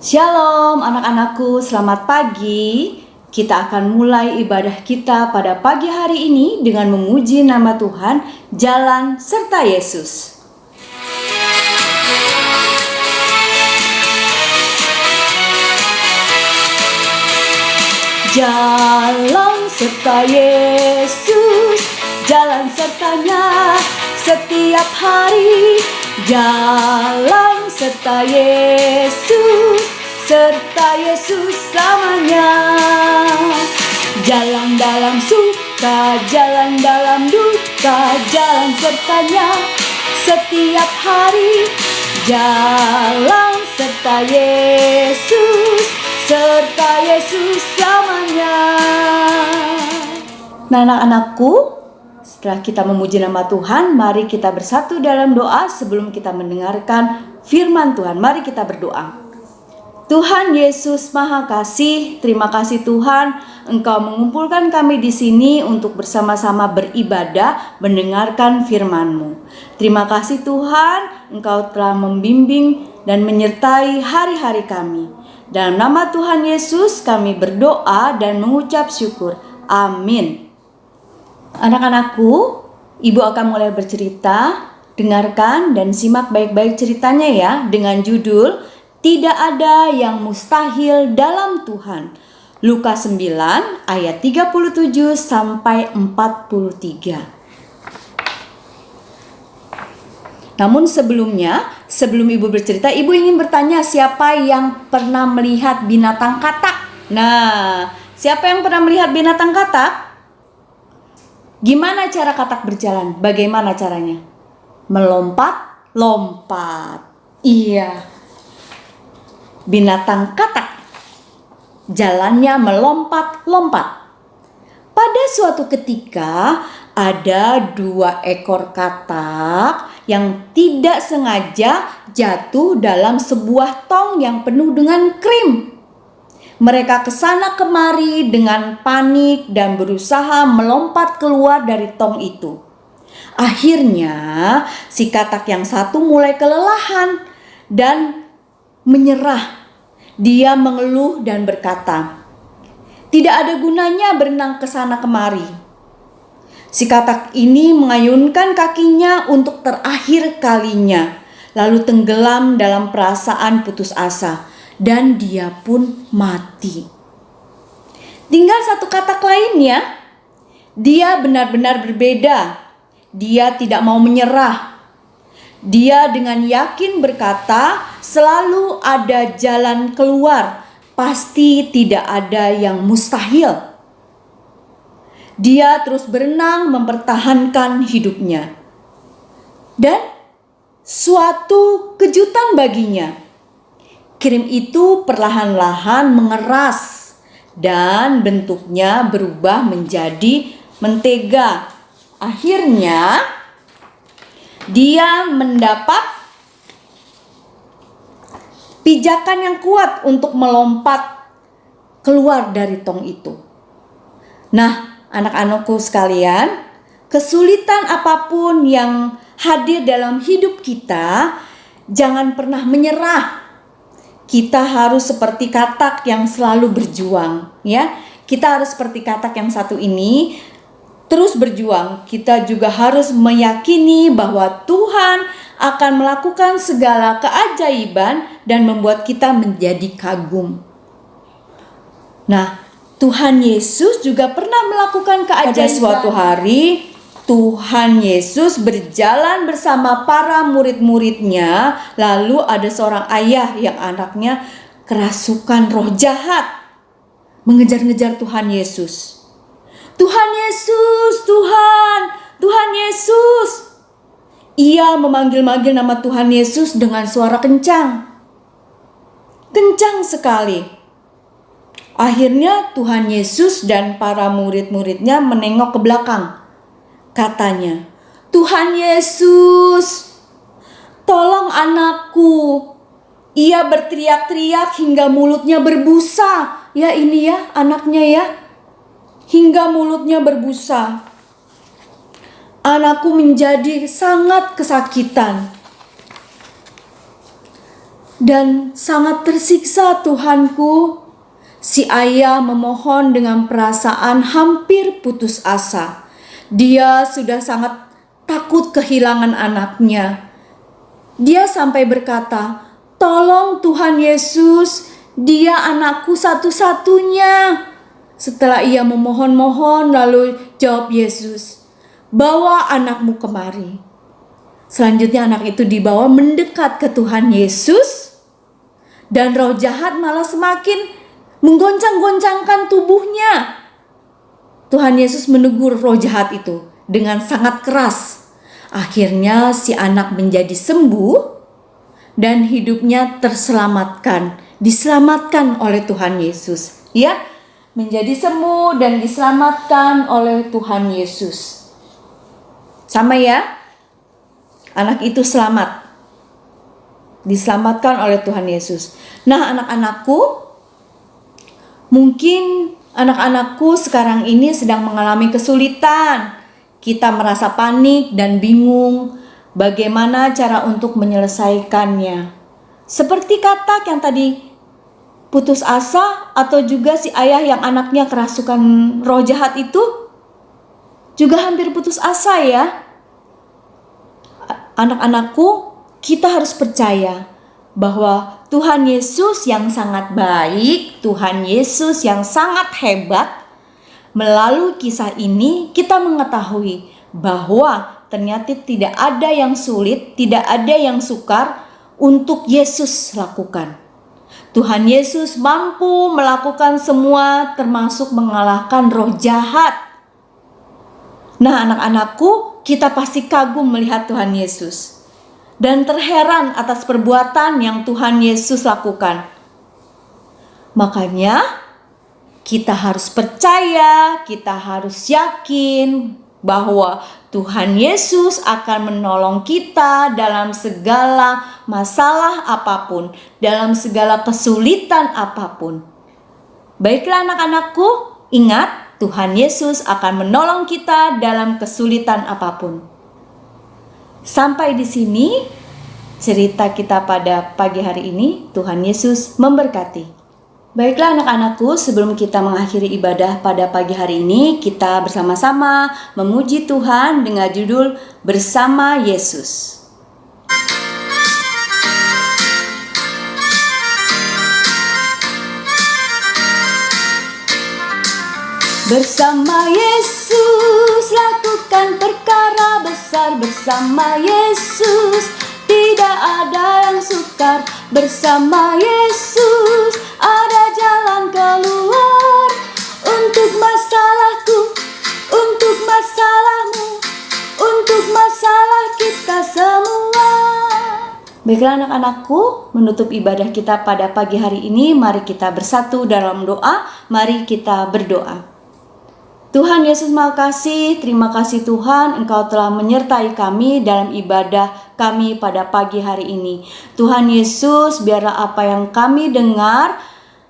Shalom anak-anakku, selamat pagi. Kita akan mulai ibadah kita pada pagi hari ini dengan memuji nama Tuhan, jalan serta Yesus. Jalan serta Yesus, jalan sertanya setiap hari. Jalan serta Yesus, serta Yesus selamanya. Jalan dalam suka, jalan dalam duka, jalan sertanya setiap hari. Jalan serta Yesus, serta Yesus selamanya. Nah, anak-anakku, setelah kita memuji nama Tuhan, mari kita bersatu dalam doa sebelum kita mendengarkan firman Tuhan. Mari kita berdoa. Tuhan Yesus Maha Kasih, terima kasih Tuhan, Engkau mengumpulkan kami di sini untuk bersama-sama beribadah, mendengarkan firman-Mu. Terima kasih Tuhan, Engkau telah membimbing dan menyertai hari-hari kami. Dalam nama Tuhan Yesus kami berdoa dan mengucap syukur. Amin. Anak-anakku, Ibu akan mulai bercerita. Dengarkan dan simak baik-baik ceritanya ya, dengan judul Tidak Ada Yang Mustahil Dalam Tuhan. Lukas 9 ayat 37 sampai 43. Namun sebelum Ibu bercerita, Ibu ingin bertanya siapa yang pernah melihat binatang katak? Nah, siapa yang pernah melihat binatang katak? Gimana cara katak berjalan? Bagaimana caranya? Melompat-lompat. Iya. Binatang katak jalannya melompat-lompat. Pada suatu ketika ada 2 ekor katak yang tidak sengaja jatuh dalam sebuah tong yang penuh dengan krim. Mereka kesana kemari dengan panik dan berusaha melompat keluar dari tong itu. Akhirnya si katak yang satu mulai kelelahan dan menyerah. Dia mengeluh dan berkata, "Tidak ada gunanya berenang kesana kemari." Si katak ini mengayunkan kakinya untuk terakhir kalinya, lalu tenggelam dalam perasaan putus asa. Dan dia pun mati. Tinggal satu katak lainnya. Dia benar-benar berbeda. Dia tidak mau menyerah. Dia dengan yakin berkata, selalu ada jalan keluar. Pasti tidak ada yang mustahil. Dia terus berenang mempertahankan hidupnya. Dan suatu kejutan baginya. Krim itu perlahan-lahan mengeras dan bentuknya berubah menjadi mentega. Akhirnya dia mendapat pijakan yang kuat untuk melompat keluar dari tong itu. Nah, anak-anakku sekalian, kesulitan apapun yang hadir dalam hidup kita, jangan pernah menyerah. Kita harus seperti katak yang selalu berjuang, ya. Kita harus seperti katak yang satu ini terus berjuang. Kita juga harus meyakini bahwa Tuhan akan melakukan segala keajaiban dan membuat kita menjadi kagum. Nah, Tuhan Yesus juga pernah melakukan keajaiban. Pada suatu hari Tuhan Yesus berjalan bersama para murid-muridnya. Lalu ada seorang ayah yang anaknya kerasukan roh jahat mengejar-ngejar Tuhan Yesus. Tuhan Yesus, Tuhan Yesus. Ia memanggil-manggil nama Tuhan Yesus dengan suara kencang. Kencang sekali. Akhirnya Tuhan Yesus dan para murid-muridnya menengok ke belakang. Katanya, "Tuhan Yesus, tolong anakku." Ia berteriak-teriak hingga mulutnya berbusa. Ya ini ya anaknya ya. Hingga mulutnya berbusa. Anakku menjadi sangat kesakitan. dan sangat tersiksa Tuhanku. Si ayah memohon dengan perasaan hampir putus asa. Dia sudah sangat takut kehilangan anaknya. Dia sampai berkata, "Tolong Tuhan Yesus, dia anakku satu-satunya." Setelah ia memohon-mohon, lalu jawab Yesus, "Bawa anakmu kemari." Selanjutnya anak itu dibawa mendekat ke Tuhan Yesus, dan roh jahat malah semakin menggoncang-goncangkan tubuhnya. Tuhan Yesus menegur roh jahat itu dengan sangat keras. Akhirnya si anak menjadi sembuh dan hidupnya diselamatkan oleh Tuhan Yesus. Ya, menjadi sembuh dan diselamatkan oleh Tuhan Yesus. Sama ya, anak itu diselamatkan oleh Tuhan Yesus. Nah, anak-anakku, mungkin anak-anakku sekarang ini sedang mengalami kesulitan. Kita merasa panik dan bingung bagaimana cara untuk menyelesaikannya. Seperti Katak yang tadi putus asa, atau juga si ayah yang anaknya kerasukan roh jahat itu juga hampir putus asa ya. Anak-anakku, kita harus percaya bahwa Tuhan Yesus yang sangat baik, Tuhan Yesus yang sangat hebat. Melalui kisah ini kita mengetahui bahwa ternyata tidak ada yang sulit, tidak ada yang sukar untuk Yesus lakukan. Tuhan Yesus mampu melakukan semua, termasuk mengalahkan roh jahat. Nah, anak-anakku, kita pasti kagum melihat Tuhan Yesus dan terheran atas perbuatan yang Tuhan Yesus lakukan. Makanya kita harus percaya, kita harus yakin bahwa Tuhan Yesus akan menolong kita dalam segala masalah apapun, dalam segala kesulitan apapun. Baiklah anak-anakku, ingat Tuhan Yesus akan menolong kita dalam kesulitan apapun. Sampai di sini cerita kita pada pagi hari ini. Tuhan Yesus memberkati. Baiklah anak-anakku, sebelum kita mengakhiri ibadah pada pagi hari ini, kita bersama-sama memuji Tuhan dengan judul Bersama Yesus. Bersama Yesus lakukan perkara besar, bersama Yesus tidak ada yang sukar, bersama Yesus ada jalan keluar untuk masalahku, untuk masalahmu, untuk masalah kita semua. Baiklah anak-anakku, menutup ibadah kita pada pagi hari ini, mari kita bersatu dalam doa, mari kita berdoa. Tuhan Yesus makasih, terima kasih Tuhan, Engkau telah menyertai kami dalam ibadah kami pada pagi hari ini. Tuhan Yesus, biarlah apa yang kami dengar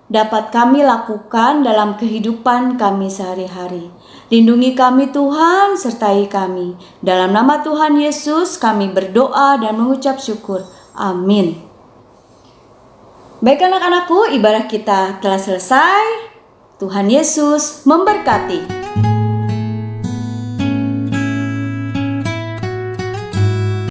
dapat kami lakukan dalam kehidupan kami sehari-hari. Lindungi kami Tuhan, sertai kami. Dalam nama Tuhan Yesus kami berdoa dan mengucap syukur. Amin. Baik anak-anakku, ibadah kita telah selesai. Tuhan Yesus memberkati.